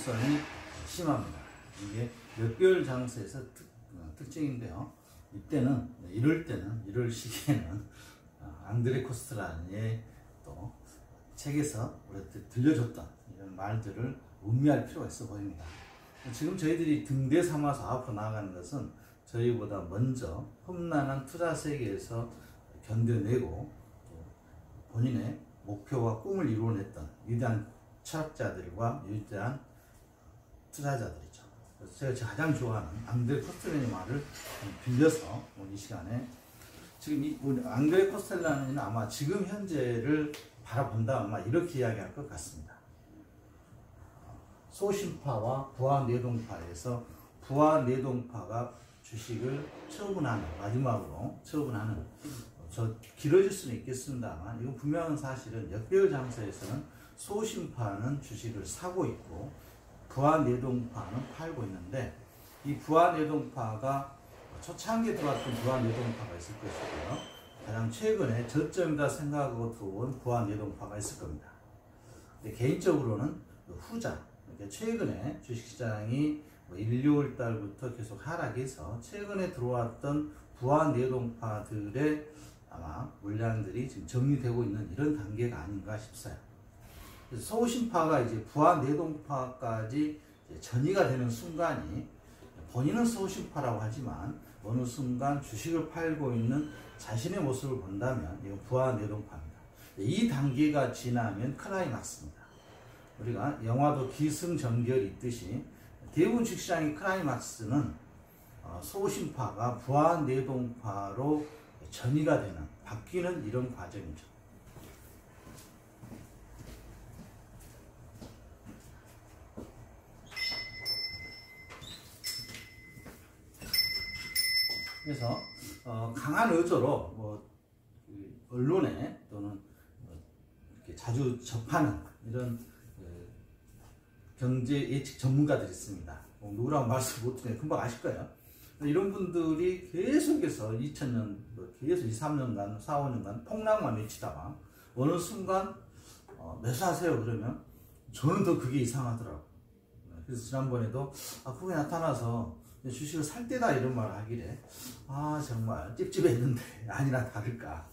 변동성이 심합니다. 이게 몇 개월 장세에서 특징인데요. 이럴 때는, 이럴 시기에는 앙드레 코스텔라니의 또 책에서 우리한테 들려줬던 이런 말들을 음미할 필요가 있어 보입니다. 지금 저희들이 등대 삼아서 앞으로 나아가는 것은 저희보다 먼저 험난한 투자 세계에서 견뎌내고 본인의 목표와 꿈을 이루어냈던 위대한 철학자들과 위대한 투자자들이죠. 그래서 제가 가장 좋아하는 앙드레 코스텔라의 말을 빌려서 이 시간에 지금 우리 앙드레 코스텔라는 아마 지금 현재를 바라본다 아마 이렇게 이야기할 것 같습니다. 소신파와 부하내동파에서 부하내동파가 주식을 처분하는, 마지막으로 처분하는, 길어질 수는 있겠습니다만 이건 분명한 사실은 역배열 장세에서는 소신파는 주식을 사고 있고 부하내동파는 팔고 있는데, 이 부하내동파가 초창기에 들어왔던 부하내동파가 있을 것이고요, 가장 최근에 저점이다 생각하고 들어온 부하내동파가 있을 겁니다. 근데 개인적으로는 후자, 최근에 주식시장이 1, 2월 달부터 계속 하락해서 최근에 들어왔던 부하내동파들의 아마 물량들이 지금 정리되고 있는 이런 단계가 아닌가 싶어요. 그래서 소신파가 이제 부하내동파까지 전이가 되는 순간이, 본인은 소신파라고 하지만 어느 순간 주식을 팔고 있는 자신의 모습을 본다면 이건 부하내동파입니다. 이 단계가 지나면 클라이막스입니다. 우리가 영화도 기승전결이 있듯이 대부분 주식시장의 클라이막스는 소신파가 부하내동파로 전이가 되는, 바뀌는 이런 과정이죠. 그래서 강한 의조로 언론에 또는 이렇게 자주 접하는 이런 경제 예측 전문가들이 있습니다. 누구라고 말씀 못 드리면 금방 아실 거예요. 이런 분들이 계속해서 2000년, 계속 2, 3년간, 4, 5년간 폭락만 외치다가 어느 순간 매수하세요 그러면 저는 더 그게 이상하더라고요. 그래서 지난번에도 그게 나타나서 주식을 살 때다 이런 말을 하길래 정말 찝찝했는데 아니나 다를까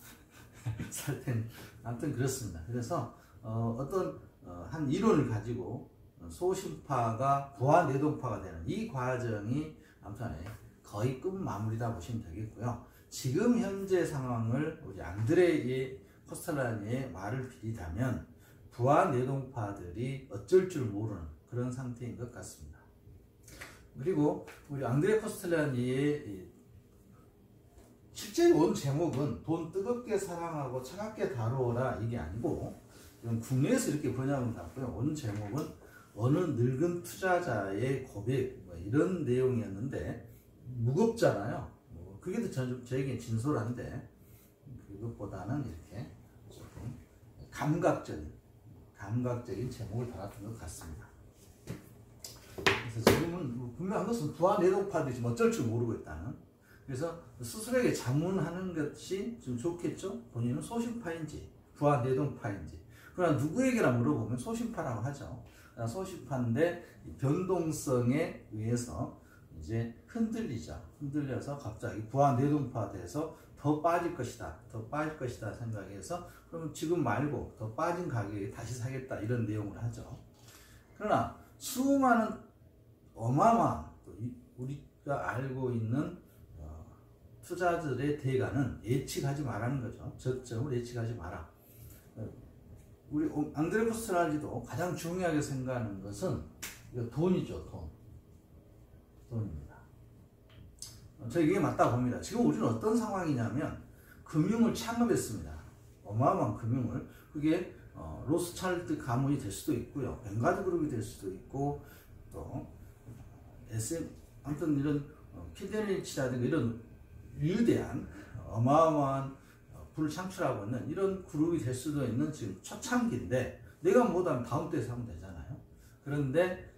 살 때는 아무튼 그렇습니다. 그래서 어떤 한 이론을 가지고 소신파가 부하내동파가 되는 이 과정이 아무튼 거의 끝 마무리다 보시면 되겠고요. 지금 현재 상황을 우리 앙드레 코스텔라니의 말을 빌리자면 부하내동파들이 어쩔 줄 모르는 그런 상태인 것 같습니다. 그리고 우리 앙드레 코스텔라니의 실제 원 제목은 돈 뜨겁게 사랑하고 차갑게 다루어라 이게 아니고, 이건 국내에서 이렇게 번역을 받고요. 원 제목은 어느 늙은 투자자의 고백 이런 내용이었는데 무겁잖아요. 그게 더 저에게 진솔한데 그것보다는 이렇게 조금 감각적인 제목을 달았던 것 같습니다. 그래서 지금은 분명한 것은 부하내동파들이 지금 어쩔 줄 모르고 있다는, 그래서 스스로에게 자문하는 것이 좀 좋겠죠. 본인은 소신파인지 부하내동파인지. 그러나 누구에게나 물어보면 소신파라고 하죠. 소신파인데 변동성에 의해서 이제 흔들려서 갑자기 부하내동파 돼서 더 빠질 것이다 생각해서 그러면 지금 말고 더 빠진 가격에 다시 사겠다 이런 내용을 하죠. 그러나 수많은 어마어마한 우리가 알고 있는 투자들의 대가는 예측하지 말라는 거죠. 저점을 예측하지 마라. 우리 앙드레 코스텔라니도 가장 중요하게 생각하는 것은 돈이죠. 돈입니다. 저는 이게 맞다고 봅니다. 지금 우리는 어떤 상황이냐면 금융을 창업했습니다. 어마어마한 금융을. 그게 로스차일드 가문이 될 수도 있고요, 벵가드 그룹이 될 수도 있고, 또 아무튼 이런 피데리치라든가 이런 위대한 어마어마한 불을 창출하고 있는 이런 그룹이 될 수도 있는 지금 초창기인데, 내가 못하면 다음 때에 사면 되잖아요. 그런데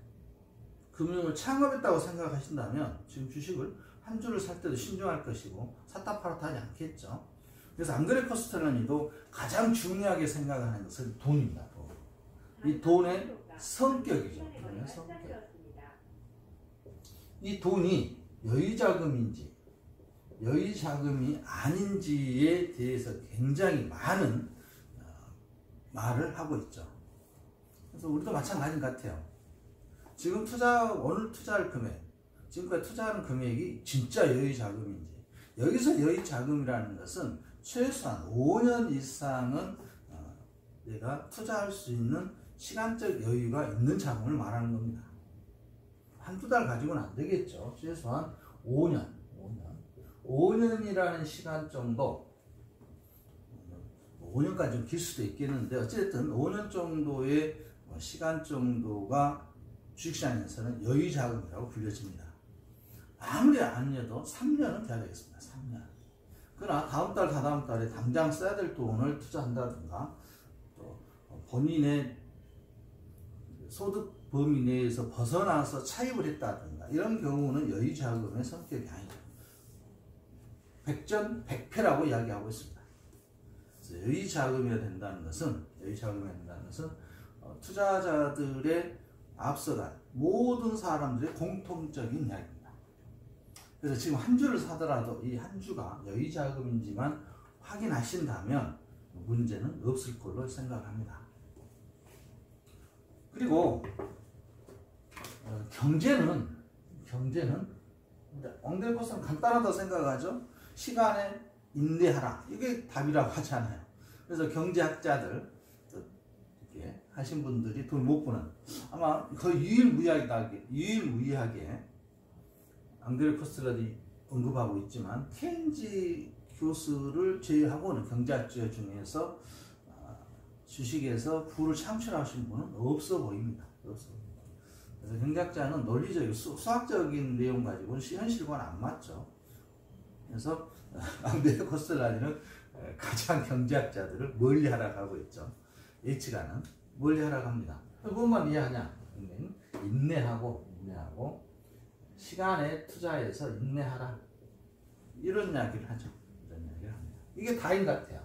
금융을 창업했다고 생각하신다면 지금 주식을 한 주를 살 때도 신중할 것이고 샀다 팔았다 하지 않겠죠. 그래서 앙드레 코스텔라니도 가장 중요하게 생각하는 것은 돈입니다. 이 돈의 성격이죠. 돈의 성격. 이 돈이 여유자금인지 여유자금이 아닌지에 대해서 굉장히 많은 말을 하고 있죠. 그래서 우리도 마찬가지인 것 같아요. 지금 오늘 투자할 금액, 지금까지 투자하는 금액이 진짜 여유자금인지, 여기서 여유자금이라는 것은 최소한 5년 이상은 내가 투자할 수 있는 시간적 여유가 있는 자금을 말하는 겁니다. 한두 달 가지고는 안 되겠죠. 최소한 5년이라는 시간 정도, 5년까지 좀 길 수도 있겠는데 어쨌든 5년 정도의 시간 정도가 주식시장에서는 여유자금이라고 불려집니다. 아무리 아니어도 3년은 돼야 되겠습니다. 3년. 그러나 다음 달, 다다음 달에 당장 써야 될 돈을 투자한다든가 또 본인의 소득 범위 내에서 벗어나서 차입을 했다든가 이런 경우는 여유자금의 성격이 아니죠. 백전백패라고 이야기하고 있습니다. 그래서 여유자금이어야 된다는 것은 투자자들의 앞서간 모든 사람들의 공통적인 이야기입니다. 그래서 지금 한 주를 사더라도 이 한 주가 여유자금인지만 확인하신다면 문제는 없을 걸로 생각합니다. 그리고 경제는 엉덩이 코스는 간단하다고 생각하죠. 시간에 인내하라, 이게 답이라고 하잖아요. 그래서 경제학자들 이렇게 하신 분들이 돈 못 버는, 아마 거의 유일무이하게 앙드레 코스트라도 언급하고 있지만 케인즈 교수를 제외하고는 경제학자 중에서 주식에서 부를 창출하신 분은 없어 보입니다. 그래서 경제학자는 논리적인 수학적인 내용 가지고는 현실과는 안 맞죠. 그래서 앙드레 코스트라디는 가장 경제학자들을 멀리하라고 하고 있죠. 예측하는 멀리하라고 합니다. 무엇만 이해하냐? 인내하고 시간에 투자해서 인내하라, 이런 이야기를 하죠. 이런 이야기를 합니다. 이게 다인 것 같아요.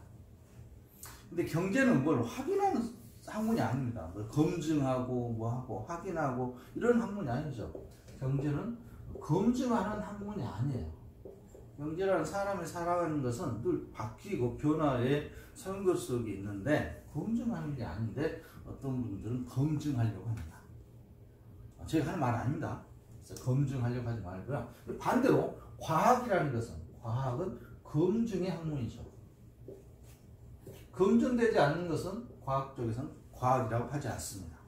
근데 경제는 뭘 확인하는 학문이 아닙니다. 뭐 검증하고 뭐하고 확인하고 이런 학문이 아니죠. 경제는 검증하는 학문이 아니에요. 경제라는 사람이 살아가는 것은 늘 바뀌고 변화의 선거 속에 있는데 검증하는 게 아닌데 어떤 분들은 검증하려고 합니다. 제가 하는 말 아닙니다. 그래서 검증하려고 하지 말고요. 반대로 과학은 검증의 학문이죠. 검증되지 않는 것은 과학 쪽에서는 과학이라고 하지 않습니다.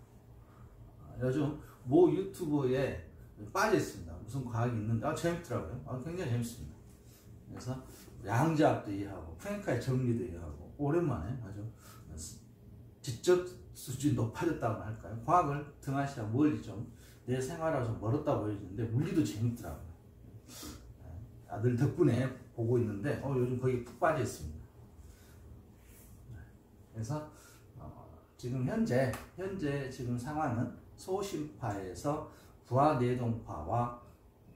요즘 모 유튜브에 빠져 있습니다. 무슨 과학이 있는데 재밌더라고요. 굉장히 재밌습니다. 그래서 양자학도 이해하고 프랭크의 정리도 이해하고 오랜만에 아주 지적 수준이 높아졌다고 할까요? 과학을 등한시하고 멀리 좀 내 생활하고 좀 멀었다 보여지는데 물리도 재밌더라고요. 아들 덕분에 보고 있는데 요즘 거기 푹 빠져 있습니다. 그래서 지금 현재 지금 상황은 소심파에서 부하내동파와,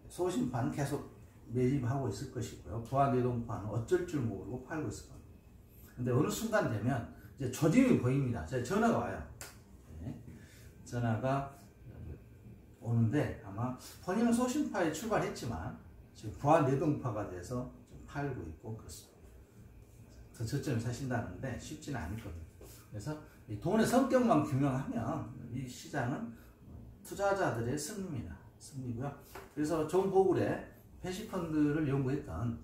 소심파는 계속 매집하고 있을 것이고요. 부하내동파는 어쩔 줄 모르고 팔고 있을 겁니다. 근데 어느 순간 되면 이제 조짐이 보입니다. 제 전화가 와요. 네. 전화가 오는데 아마 본인은 소심파에 출발했지만 지금 부하내동파가 돼서 좀 팔고 있고 그렇습니다. 더 저점에 사신다는데 쉽지는 않을 겁니다. 그래서 이 돈의 성격만 규명하면 이 시장은 투자자들의 승리입니다. 승리고요. 그래서 존 보글의 패시펀드를 연구했던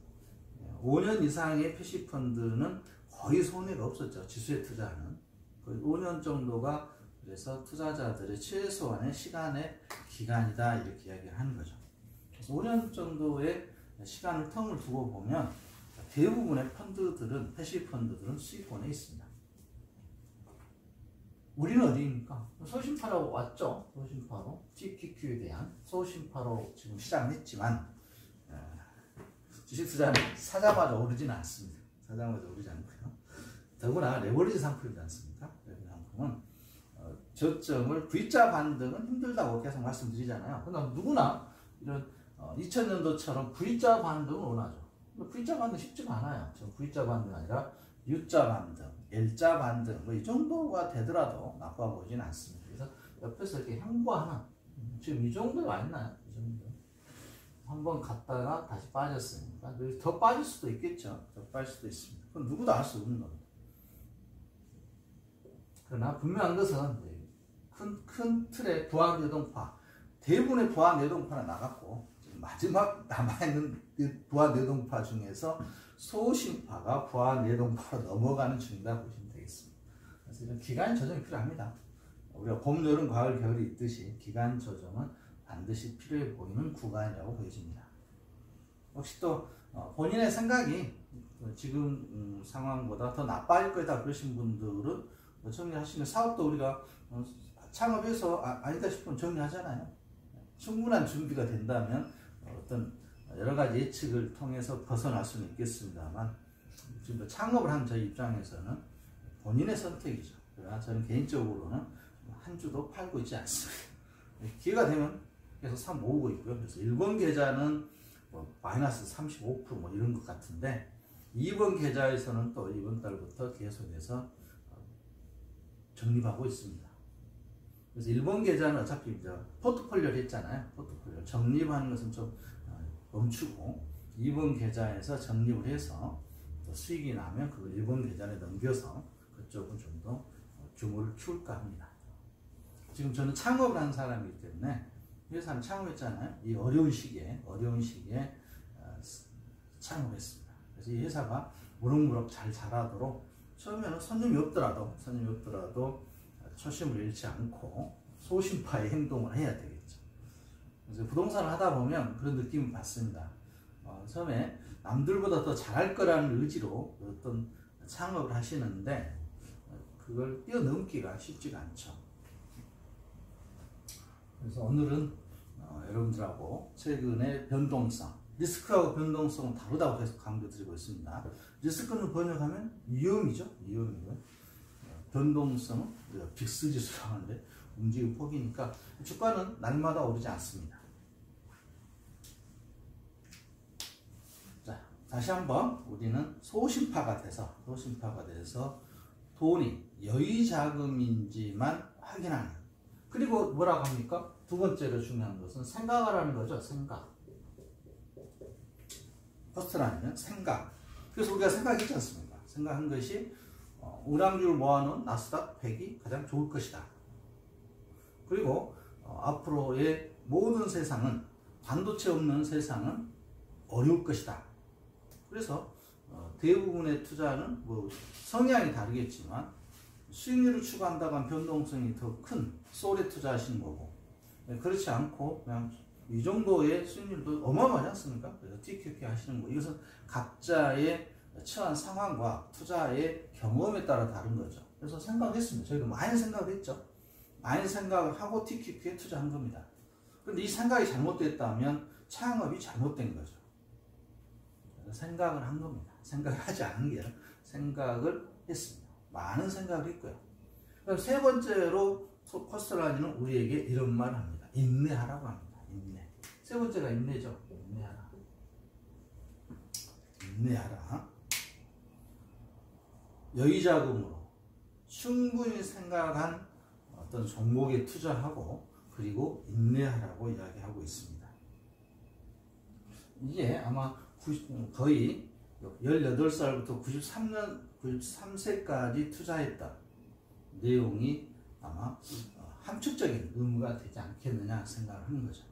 5년 이상의 패시펀드는 거의 손해가 없었죠. 지수에 투자하는 거의 5년 정도가 그래서 투자자들의 최소한의 시간의 기간이다, 이렇게 이야기를 하는 거죠. 그래서 5년 정도의 시간을 텀을 두고 보면 대부분의 펀드들은, 패시펀드들은 수익권에 있습니다. 우리는 어디입니까? 소심파로 왔죠. 소심파로 TQQ에 대한 소심파로 지금 시작을 했지만 주식 투자는 사자마자 오르지는 않습니다. 사자마자 오르지 않고요. 더구나 레버리지 상품이지 않습니까? 레버리지 상품은 저점을 V자 반등은 힘들다고 계속 말씀드리잖아요. 그러나 누구나 이런 2000년도처럼 V자 반등을 원하죠. V자 반등 쉽지가 않아요. 저 V자 반등 아니라 U자 반등, L자 반등 이 정도가 되더라도 나빠 보이진 않습니다. 그래서 옆에서 이렇게 향보하는, 지금 이 정도에 와 있나요? 이 정도. 한번 갔다가 다시 빠졌으니까 더 빠질 수도 있겠죠. 더 빠질 수도 있습니다. 그건 누구도 알 수 없는 겁니다. 그러나 분명한 것은 큰 틀의 부하내동파, 대부분의 부하내동파는 나갔고 마지막 남아있는 부하내동파 중에서 소신파가 부하내동파로 넘어가는 중이다 보시면 되겠습니다. 그래서 이런 기간 조정이 필요합니다. 우리가 봄, 여름, 가을, 겨울이 있듯이 기간 조정은 반드시 필요해 보이는 구간이라고 보여집니다. 혹시 또 본인의 생각이 지금 상황보다 더 나빠질 거다 그러신 분들은 정리하시면 사업도 우리가 창업해서 아니다 싶으면 정리하잖아요. 충분한 준비가 된다면 어떤 여러 가지 예측을 통해서 벗어날 수는 있겠습니다만 지금 창업을 한 저희 입장에서는 본인의 선택이죠. 그러나 저는 개인적으로는 한 주도 팔고 있지 않습니다. 기회가 되면 계속 사 모으고 있고요. 그래서 1번 계좌는 마이너스 35% 이런 것 같은데 2번 계좌에서는 또 이번 달부터 계속해서 적립하고 있습니다. 그래서 1번 계좌는 어차피 이제 포트폴리오를 했잖아요. 포트폴리오 적립하는 것은 좀 멈추고 2번 계좌에서 적립을 해서 또 수익이 나면 그걸 1번 계좌에 넘겨서 그쪽은 좀 더 규모를 키울까 합니다. 지금 저는 창업을 하는 사람이기 때문에 회사는 창업했잖아요. 이 어려운 시기에 창업했습니다. 그래서 이 회사가 무럭무럭 잘 자라도록 처음에는 손님이 없더라도 초심을 잃지 않고 소신파의 행동을 해야 되겠죠. 그래서 부동산을 하다 보면 그런 느낌을 받습니다. 처음에 남들보다 더 잘할 거라는 의지로 어떤 창업을 하시는데 그걸 뛰어넘기가 쉽지가 않죠. 그래서 오늘은 여러분들하고 최근의 변동성, 리스크하고 변동성은 다르다고 계속 강조드리고 있습니다. 리스크는 번역하면 위험이죠. 위험이고요. 변동성은 빅스 지수라고 하는데 움직임 폭이니까 주가는 날마다 오르지 않습니다. 자, 다시 한번 우리는 소신파가 돼서 돈이 여유자금인지만 확인하는. 그리고 뭐라고 합니까? 두 번째로 중요한 것은 생각을 하는 거죠. 생각. 퍼스트라는 생각. 그래서 우리가 생각했지 않습니까? 생각한 것이 우량주를 모아놓은 나스닥 100이 가장 좋을 것이다. 그리고 앞으로의 모든 세상은 반도체 없는 세상은 어려울 것이다. 그래서 대부분의 투자는 성향이 다르겠지만 수익률을 추구한다고 하면 변동성이 더 큰 솔에 투자하시는 거고, 그렇지 않고 그냥 이 정도의 수익률도 어마어마하지 않습니까? 그래서 TQQ 하시는 거. 이것은 각자의 처한 상황과 투자의 경험에 따라 다른 거죠. 그래서 생각했습니다. 저희도 많이 생각을 했죠. 많이 생각을 하고 TQQ에 투자한 겁니다. 그런데 이 생각이 잘못됐다면 창업이 잘못된 거죠. 그래서 생각을 한 겁니다. 생각을 하지 않은 게 아니라 생각을 했습니다. 많은 생각을 했고요. 그럼 세 번째로 커스터라니는 우리에게 이런 말을 합니다. 인내하라고 합니다. 인내. 세 번째가 인내죠. 인내하라. 여유자금으로 충분히 생각한 어떤 종목에 투자하고 그리고 인내하라고 이야기하고 있습니다. 이게 아마 거의 18살부터 93세까지 투자했던 내용이 아마 함축적인 의무가 되지 않겠느냐 생각을 하는 거죠.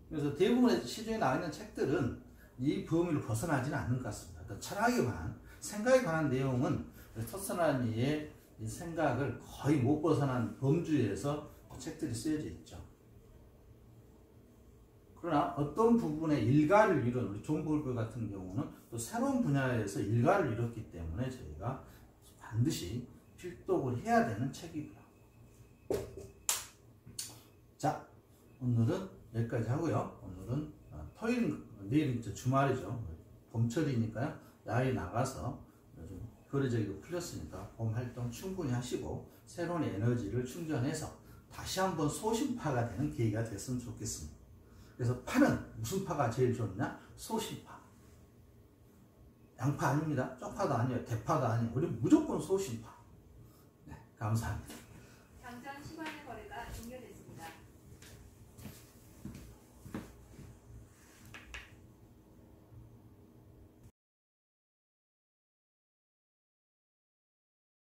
그래서 대부분의 시중에 나와 있는 책들은 이 범위를 벗어나지는 않는 것 같습니다. 어떤 철학에 관한, 생각에 관한 내용은 터스나니의 이 생각을 거의 못 벗어난 범주에서 책들이 쓰여져 있죠. 그러나 어떤 부분에 일가를 이룬 우리 존 볼거 같은 경우는 또 새로운 분야에서 일가를 이뤘기 때문에 저희가 반드시 필독을 해야 되는 책이고요. 자, 오늘은 여기까지 하고요. 오늘은 토요일, 내일은 주말이죠. 봄철이니까요. 야외 나가서 요즘 거리적이고 풀렸으니까 봄 활동 충분히 하시고 새로운 에너지를 충전해서 다시 한번 소신파가 되는 계기가 됐으면 좋겠습니다. 그래서 파는 무슨 파가 제일 좋냐? 소신파. 양파 아닙니다. 쪽파도 아니에요. 대파도 아니에요. 우리 무조건 소신파. 네, 감사합니다.